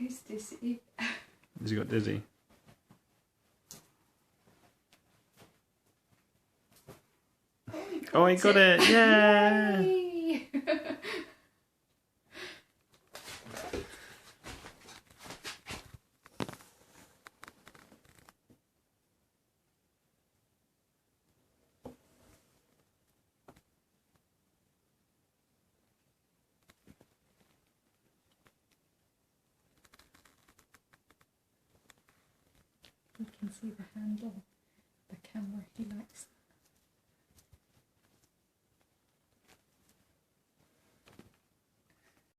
Who's this? Has he got dizzy? Oh, he got it! Yeah! Yay! You can see the handle, the camera. He likes